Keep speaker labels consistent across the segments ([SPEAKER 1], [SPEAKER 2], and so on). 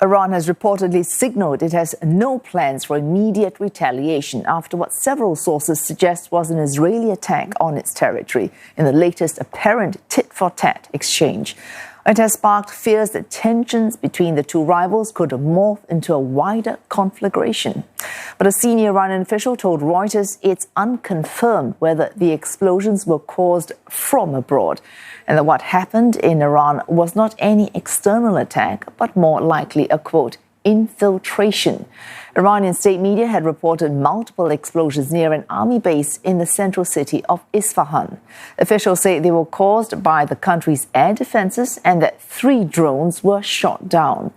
[SPEAKER 1] Iran has reportedly signaled it has no plans for immediate retaliation after what several sources suggest was an Israeli attack on its territory in the latest apparent tit-for-tat exchange. It has sparked fears that tensions between the two rivals could morph into a wider conflagration. But a senior Iranian official told Reuters it's unconfirmed whether the explosions were caused from abroad, and that what happened in Iran was not any external attack, but more likely a, quote, infiltration. Iranian state media had reported multiple explosions near an army base in the central city of Isfahan. Officials say they were caused by the country's air defenses and that 3 drones were shot down.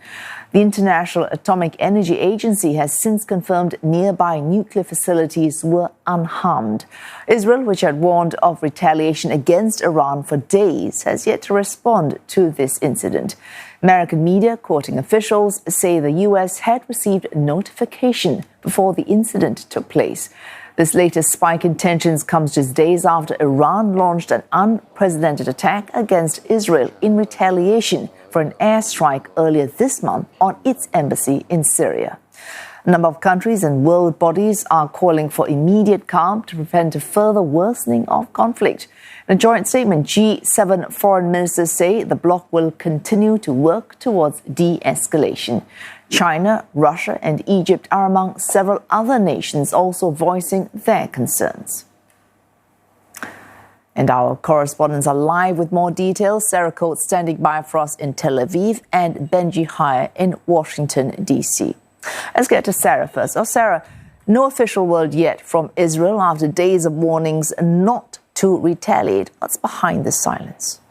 [SPEAKER 1] The International Atomic Energy Agency has since confirmed nearby nuclear facilities were unharmed. Israel, which had warned of retaliation against Iran for days, has yet to respond to this incident. American media, quoting officials, say the U.S. had received notification before the incident took place. This latest spike in tensions comes just days after Iran launched an unprecedented attack against Israel in retaliation for an airstrike earlier this month on its embassy in Syria. A number of countries and world bodies are calling for immediate calm to prevent a further worsening of conflict. In a joint statement, G7 foreign ministers say the bloc will continue to work towards de-escalation. China, Russia and Egypt are among several other nations also voicing their concerns. And our correspondents are live with more details. Sarah Coates standing by for us in Tel Aviv and Benji Hyer in Washington, D.C. Let's get to Sarah first. Sarah, no official word yet from Israel after days of warnings not to retaliate. What's behind this silence?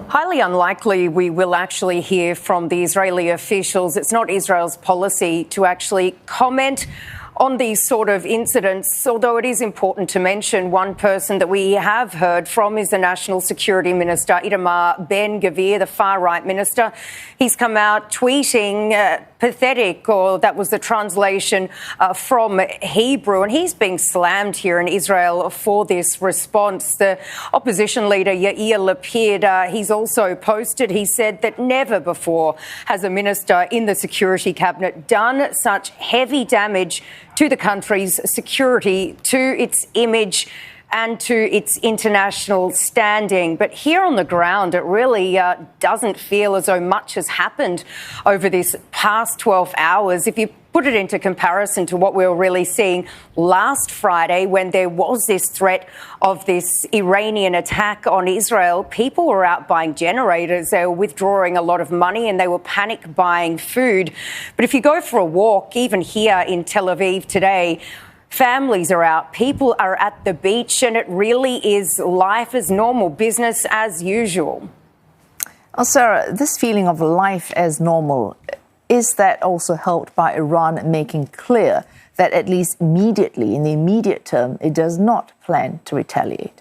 [SPEAKER 2] Highly unlikely we will actually hear from the Israeli officials. It's not Israel's policy to actually comment on these sort of incidents, although it is important to mention one person that we have heard from is the National Security Minister, Itamar Ben-Gvir, the far-right minister. He's come out tweeting pathetic, or that was the translation from Hebrew, and he's being slammed here in Israel for this response. The opposition leader, Yair Lapid, he's also posted, he said that never before has a minister in the security cabinet done such heavy damage to the country's security, to its image and to its international standing. But here on the ground, it really doesn't feel as though much has happened over this past 12 hours. If you put it into comparison to what we were really seeing last Friday when there was this threat of this Iranian attack on Israel, people were out buying generators, they were withdrawing a lot of money and they were panic buying food. But if you go for a walk, even here in Tel Aviv today, families are out, people are at the beach, and it really is life as normal, business as usual.
[SPEAKER 1] Oh, Sarah, this feeling of life as normal, is that also helped by Iran making clear that at least immediately, in the immediate term, it does not plan to retaliate?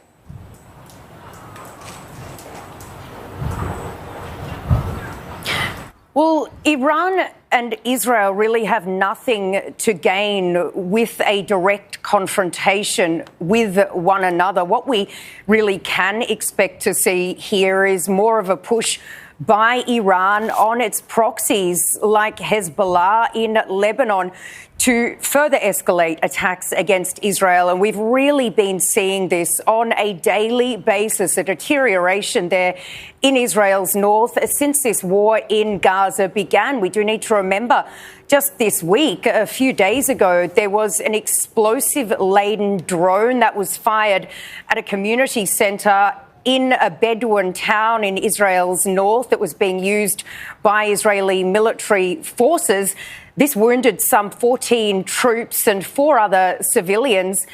[SPEAKER 2] Well, Iran and Israel really have nothing to gain with a direct confrontation with one another. What we really can expect to see here is more of a push by Iran on its proxies like Hezbollah in Lebanon to further escalate attacks against Israel. And we've really been seeing this on a daily basis, a deterioration there in Israel's north since this war in Gaza began. We do need to remember just this week, a few days ago, there was an explosive-laden drone that was fired at a community centre in a Bedouin town in Israel's north that was being used by Israeli military forces. This wounded some 14 troops and 4 other civilians.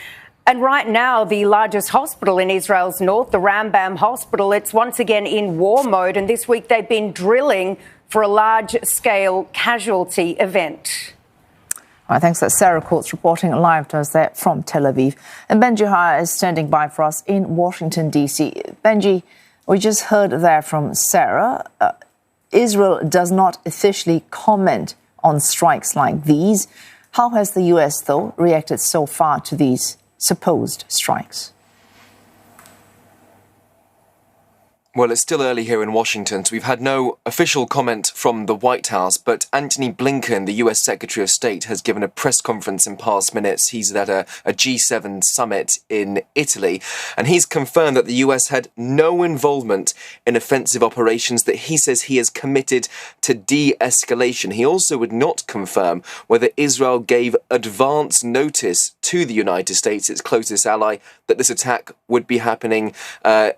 [SPEAKER 2] And right now, the largest hospital in Israel's north, the Rambam Hospital, it's once again in war mode. And this week they've been drilling for a large-scale casualty event.
[SPEAKER 1] All right, thanks. That's Sarah Coates reporting live to us there from Tel Aviv. And Benji Hyer is standing by for us in Washington, D.C. Benji, we just heard there from Sarah. Israel does not officially comment on strikes like these. How has the U.S., though, reacted so far to these supposed strikes?
[SPEAKER 3] Well, it's still early here in Washington, so we've had no official comment from the White House, but Antony Blinken, the US Secretary of State, has given a press conference in past minutes. He's at a G7 summit in Italy, and he's confirmed that the US had no involvement in offensive operations, that he says he is committed to de-escalation. He also would not confirm whether Israel gave advance notice to the United States, its closest ally, that this attack would be happening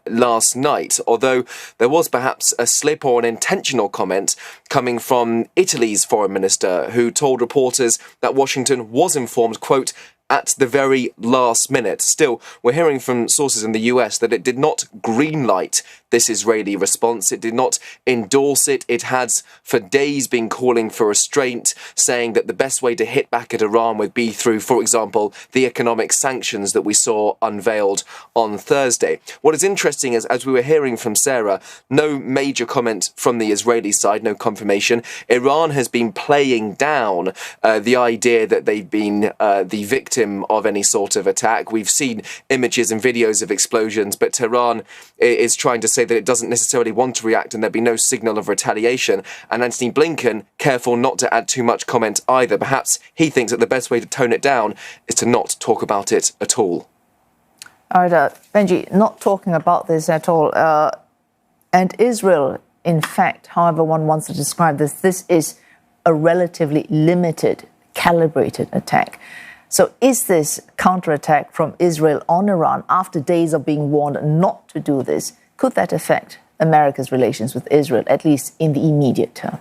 [SPEAKER 3] last night. Although there was perhaps a slip or an intentional comment coming from Italy's foreign minister, who told reporters that Washington was informed, quote, at the very last minute. Still, we're hearing from sources in the US that it did not greenlight this Israeli response. It did not endorse it. It has for days been calling for restraint, saying that the best way to hit back at Iran would be through, for example, the economic sanctions that we saw unveiled on Thursday. What is interesting is, as we were hearing from Sarah, no major comment from the Israeli side, no confirmation. Iran has been playing down the idea that they've been the victim of any sort of attack. We've seen images and videos of explosions, but Tehran is trying to say that it doesn't necessarily want to react and there'd be no signal of retaliation. And Antony Blinken, careful not to add too much comment either. Perhaps he thinks that the best way to tone it down is to not talk about it at all.
[SPEAKER 1] All right, Benji, not talking about this at all. And Israel, in fact, however one wants to describe this is a relatively limited, calibrated attack. So is this counterattack from Israel on Iran, after days of being warned not to do this, could that affect America's relations with Israel, at least in the immediate term?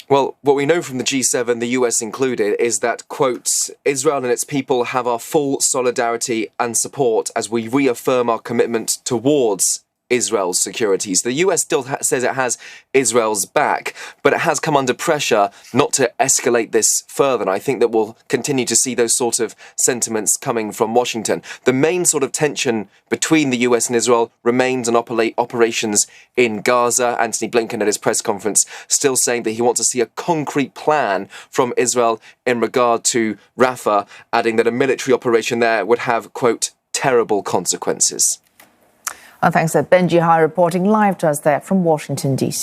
[SPEAKER 3] Well, what we know from the G7, the US included, is that, quote, Israel and its people have our full solidarity and support as we reaffirm our commitment towards Israel's security. So the US still says it has Israel's back, but it has come under pressure not to escalate this further. And I think that we'll continue to see those sort of sentiments coming from Washington. The main sort of tension between the US and Israel remains on operations in Gaza. Antony Blinken at his press conference still saying that he wants to see a concrete plan from Israel in regard to Rafah, adding that a military operation there would have, quote, terrible consequences.
[SPEAKER 1] And thanks to Benji Hyer reporting live to us there from Washington, D.C.